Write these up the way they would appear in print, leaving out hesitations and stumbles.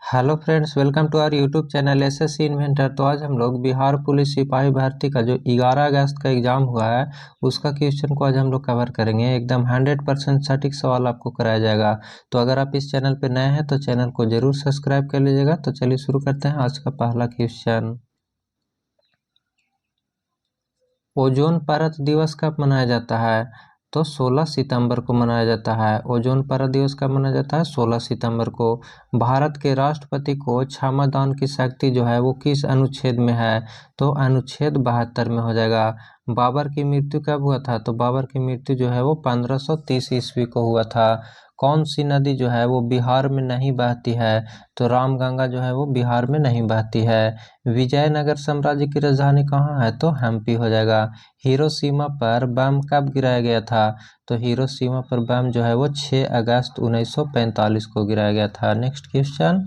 Hello friends, welcome to our YouTube channel SSC Inventor. तो आज हम लोग बिहार पुलिस सिपाही भर्ती का जो 11 अगस्त का एग्ज़ाम हुआ है उसका क्वेश्चन को आज हम लोग कवर करेंगे। एकदम 100% सटीक सवाल आपको कराया जाएगा। तो अगर आप इस चैनल पर नए हैं तो चैनल को ज़रूर सब्सक्राइब कर लीजिएगा। तो चलिए शुरू करते हैं आज का पहला क्वेश्चन। ओजोन परत दिवस कब मनाया जाता है? तो 16 सितंबर को मनाया जाता है। ओजोन परत दिवस कब मनाया जाता है? 16 सितंबर को। भारत के राष्ट्रपति को क्षमादान की शक्ति जो है वो किस अनुच्छेद में है? तो अनुच्छेद 72 में हो जाएगा। बाबर की मृत्यु कब हुआ था? तो बाबर की मृत्यु जो है वो 1530 ईस्वी को हुआ था। कौन सी नदी जो है वो बिहार में नहीं बहती है? तो रामगंगा जो है वो बिहार में नहीं बहती है। विजयनगर साम्राज्य की राजधानी कहाँ है? तो हम्पी हो जाएगा। हिरोशिमा पर बम कब गिराया गया था? तो हिरोशिमा पर बम जो है वो 6 अगस्त 1945 को गिराया गया था। Next question.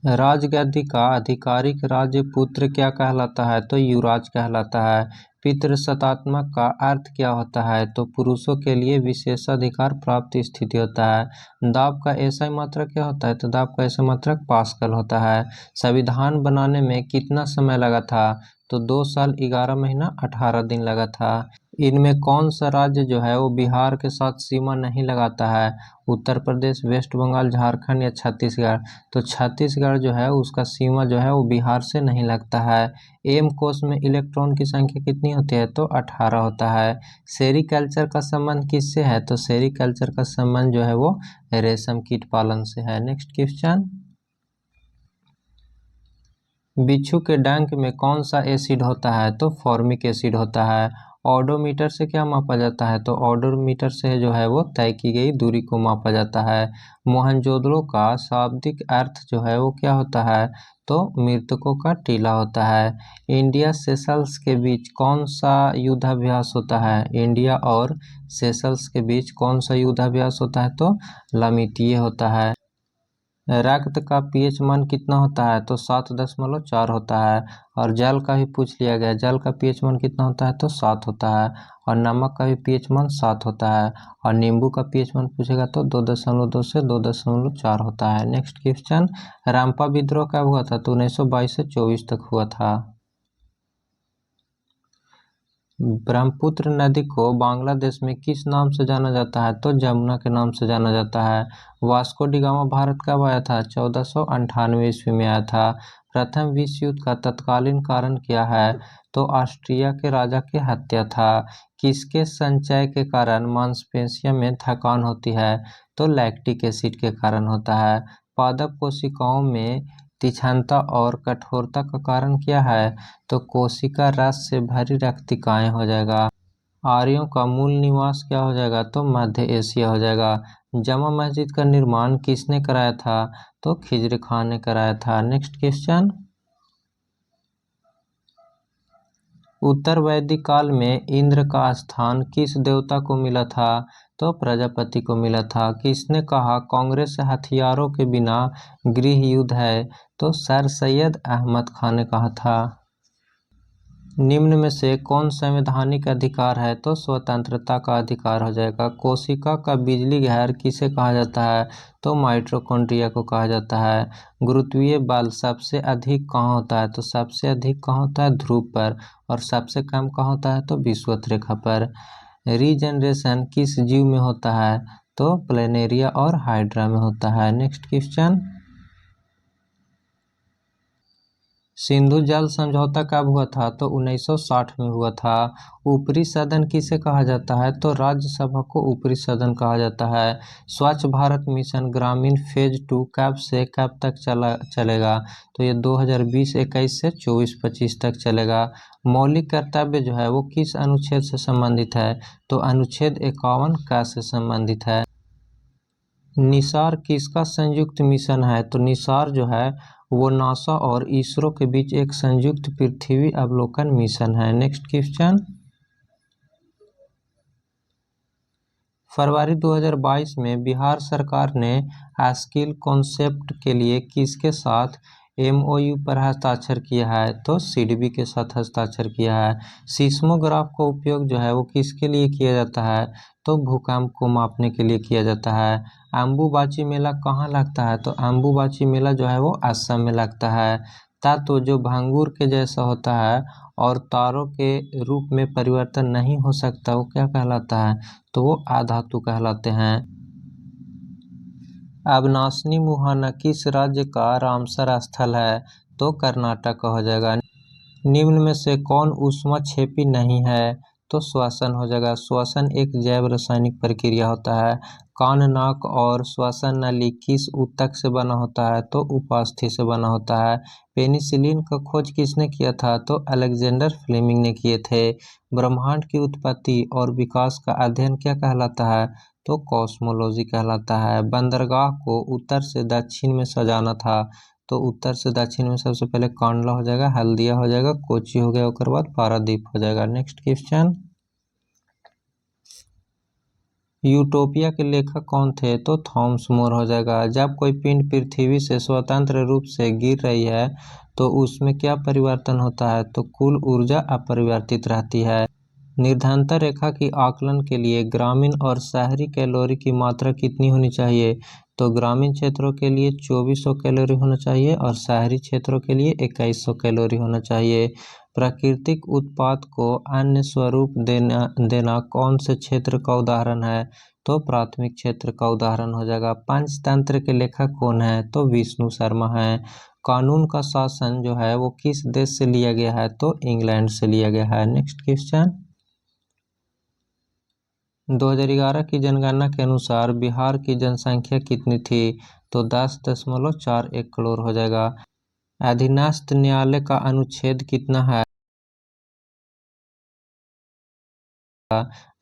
राजगद्दी का आधिकारिक राजपुत्र क्या कहलाता है? तो युवराज कहलाता है। पितृसत्तात्मक का अर्थ क्या होता है? तो पुरुषों के लिए विशेषाधिकार प्राप्त स्थिति होता है। दाब का ऐसा मात्रक क्या होता है? तो दाब का ऐसा मात्रक पास्कल होता है। संविधान बनाने में कितना समय लगा था? तो 2 साल 11 महीना 18 दिन लगा था। इनमें कौन सा राज्य जो है वो बिहार के साथ सीमा नहीं लगाता है? उत्तर प्रदेश, वेस्ट बंगाल, झारखंड या छत्तीसगढ़? तो छत्तीसगढ़ जो है उसका सीमा जो है वो बिहार से नहीं लगता है। एम कोष में इलेक्ट्रॉन की संख्या कितनी होती है? तो 18 होता है। सेरीकल्चर का संबंध किससे है? तो सेरीकल्चर का संबंध जो है वो रेशम कीट पालन से है। Next question. बिच्छू के डंक में कौन सा एसिड होता है? तो फॉर्मिक एसिड होता है। ऑडोमीटर से क्या मापा जाता है? तो ऑडोमीटर से जो है वो तय की गई दूरी को मापा जाता है। मोहनजोदड़ो का शाब्दिक अर्थ जो है वो क्या होता है? तो मृतकों का टीला होता है। इंडिया सेशल्स के बीच कौन सा युद्धाभ्यास होता है? इंडिया और सेशल्स के बीच कौन सा युद्धाभ्यास होता है? तो लामितीय होता है। रक्त का पीएच मान कितना होता है? तो 7.4 होता है। और जल का भी पूछ लिया गया, जल का पीएच मान कितना होता है? तो 7 होता है। और नमक का भी पीएच मान 7 होता है। और नींबू का पीएच मान पूछेगा तो 2.2 से 2.4 होता है। Next question. रामपा विद्रोह कब हुआ था? तो 1922 से 24 तक हुआ था। ब्रह्मपुत्र नदी को बांग्लादेश में किस नाम से जाना जाता है? तो जमुना के नाम से जाना जाता है। वास्को डी गामा भारत कब आया था? 1498 ईस्वी में आया था। प्रथम विश्व युद्ध का तत्कालीन कारण क्या है? तो ऑस्ट्रिया के राजा की हत्या था। किसके संचय के कारण मांसपेशियों में थकान होती है? तो लैक्टिक एसिड के कारण होता है। पादप कोशिकाओं में तीक्ष्णता और कठोरता का कारण क्या है? तो कोशिका रस से भरी रक्तिकाएं हो जाएगा। आर्यों का मूल निवास क्या हो जाएगा? तो मध्य एशिया हो जाएगा। जामा मस्जिद का निर्माण किसने कराया था? तो खिजर खान ने कराया था। Next question. उत्तर वैदिक काल में इंद्र का स्थान किस देवता को मिला था? तो प्रजापति को मिला था। किसने कहा कांग्रेस हथियारों के बिना गृह युद्ध है? तो सर सैयद अहमद खान ने कहा था। निम्न में से कौन संवैधानिक अधिकार है? तो स्वतंत्रता का अधिकार हो जाएगा। कोशिका का बिजली घर किसे कहा जाता है? तो माइटोकॉन्ड्रिया को कहा जाता है। गुरुत्वीय बल सबसे अधिक कहाँ होता है? तो सबसे अधिक कहाँ होता है? ध्रुव पर। और सबसे कम कहाँ होता है? तो विषुवत रेखा पर। रीजनरेशन किस जीव में होता है? तो प्लेनेरिया और हाइड्रा में होता है। Next question. सिंधु जल समझौता कब हुआ था? तो 1960 में हुआ था। ऊपरी सदन किसे कहा जाता है? तो राज्यसभा को ऊपरी सदन कहा जाता है। स्वच्छ भारत मिशन ग्रामीण फेज 2 कब से कब तक चलेगा? तो ये 2020-21 से 24-25 तक चलेगा। मौलिक कर्तव्य जो है वो किस अनुच्छेद से संबंधित है? तो अनुच्छेद 51 का से संबंधित है। निसार किसका संयुक्त मिशन है? तो निसार जो है वो नासा और इसरो के बीच एक संयुक्त पृथ्वी अवलोकन मिशन है। Next question. फरवरी 2022 में बिहार सरकार ने स्किल कॉन्सेप्ट के लिए किसके साथ एमओयू पर हस्ताक्षर किया है? तो सिडबी के साथ हस्ताक्षर किया है। सीस्मोग्राफ का उपयोग जो है वो किसके लिए किया जाता है? तो भूकंप को मापने के लिए किया जाता है। अम्बुबाची मेला कहाँ लगता है, तो अम्बुबाची मेला जो है वो असम में लगता है। धातु जो भांगूर के जैसा होता है और तारों के रूप में परिवर्तन नहीं हो सकता, वो क्या कहलाता है, तो वो अधातु कहलाते हैं। अविनाशी मुहाना किस राज्य का रामसर स्थल है, तो कर्नाटक का हो जाएगा। निम्न में से कौन ऊष्माक्षेपी नहीं है, तो श्वसन हो जाएगा। श्वसन एक जैव रासायनिक प्रक्रिया होता है। कान, नाक और श्वसन नली किस ऊतक से बना होता है, तो उपास्थि से बना होता है। पेनिसिलिन का खोज किसने किया था, तो अलेक्जेंडर फ्लेमिंग ने किए थे। ब्रह्मांड की उत्पत्ति और विकास का अध्ययन क्या कहलाता है, तो कॉस्मोलॉजी कहलाता है। बंदरगाह को उत्तर से दक्षिण में सजाना था, तो उत्तर से दक्षिण में सबसे पहले कांडला हो जाएगा, हल्दिया हो जाएगा, कोची हो गया, उसके बाद पारादीप हो जाएगा। नेक्स्ट क्वेश्चन, यूटोपिया के लेखक कौन थे, तो थॉमस मोर हो जाएगा। जब कोई पिंड पृथ्वी से स्वतंत्र रूप से गिर रही है तो उसमें क्या परिवर्तन होता है, तो कुल ऊर्जा अपरिवर्तित रहती है। निर्धांतर रेखा की आकलन के लिए ग्रामीण और शहरी कैलोरी की मात्रा कितनी होनी चाहिए, तो ग्रामीण क्षेत्रों के लिए 2400 कैलोरी होना चाहिए और शहरी क्षेत्रों के लिए 2100 कैलोरी होना चाहिए। प्राकृतिक उत्पाद को अन्य स्वरूप देना कौन से क्षेत्र का उदाहरण है, तो प्राथमिक क्षेत्र का उदाहरण हो जाएगा। पंचतंत्र के लेखक कौन है, तो विष्णु शर्मा है। कानून का शासन जो है वो किस देश से लिया गया है, तो इंग्लैंड से लिया गया है। नेक्स्ट क्वेश्चन, 2011 की जनगणना के अनुसार बिहार की जनसंख्या कितनी थी, तो 10.41 करोड़ हो जाएगा। अधीनस्थ न्यायालय का अनुच्छेद कितना है,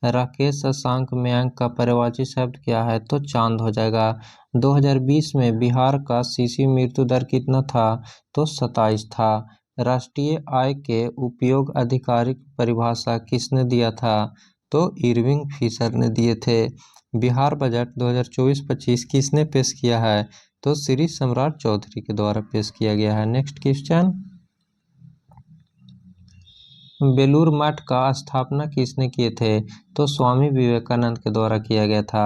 राकेश शशांक मयंक का पर्यायवाची शब्द क्या है, तो चांद हो जाएगा। 2020 में बिहार का शिशु मृत्यु दर कितना था, तो 27 था। राष्ट्रीय आय के उपयोग आधिकारिक परिभाषा किसने दिया था, तो इरविंग फिशर ने दिए थे। बिहार बजट 2024-25 किसने पेश किया है, तो श्री सम्राट चौधरी के द्वारा पेश किया गया है। नेक्स्ट क्वेश्चन, बेलूर मठ का स्थापना किसने किए थे, तो स्वामी विवेकानंद के द्वारा किया गया था।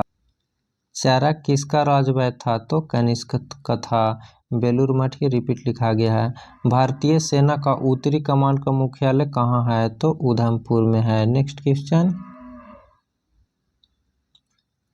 चरक किसका राजवैद्य था, तो कनिष्क का था। बेलूर मठ ये रिपीट लिखा गया है। भारतीय सेना का उत्तरी कमान का मुख्यालय कहाँ है, तो उधमपुर में है। नेक्स्ट क्वेश्चन,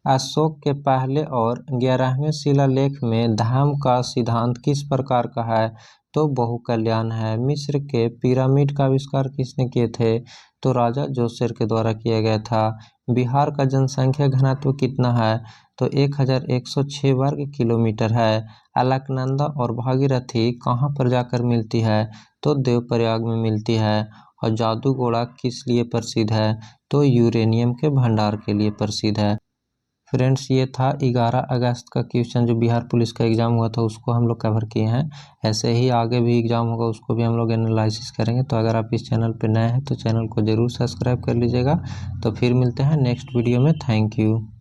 अशोक के पहले और 11वें शिलालेख में धाम का सिद्धांत किस प्रकार का है, तो बहुकल्याण है। मिस्र के पिरामिड का आविष्कार किसने किए थे, तो राजा जोसेर के द्वारा किया गया था। बिहार का जनसंख्या घनत्व कितना है, तो 1106 वर्ग किलोमीटर है। अलकनंदा और भागीरथी कहाँ पर जाकर मिलती है, तो देवप्रयाग में मिलती है। और जादूगोड़ा किस लिए प्रसिद्ध है, तो यूरेनियम के भंडार के लिए प्रसिद्ध है। फ्रेंड्स, ये था 11 अगस्त का क्वेश्चन जो बिहार पुलिस का एग्ज़ाम हुआ था, उसको हम लोग कवर किए हैं। ऐसे ही आगे भी एग्ज़ाम होगा, उसको भी हम लोग एनालिसिस करेंगे। तो अगर आप इस चैनल पर नए हैं तो चैनल को ज़रूर सब्सक्राइब कर लीजिएगा। तो फिर मिलते हैं नेक्स्ट वीडियो में। Thank you.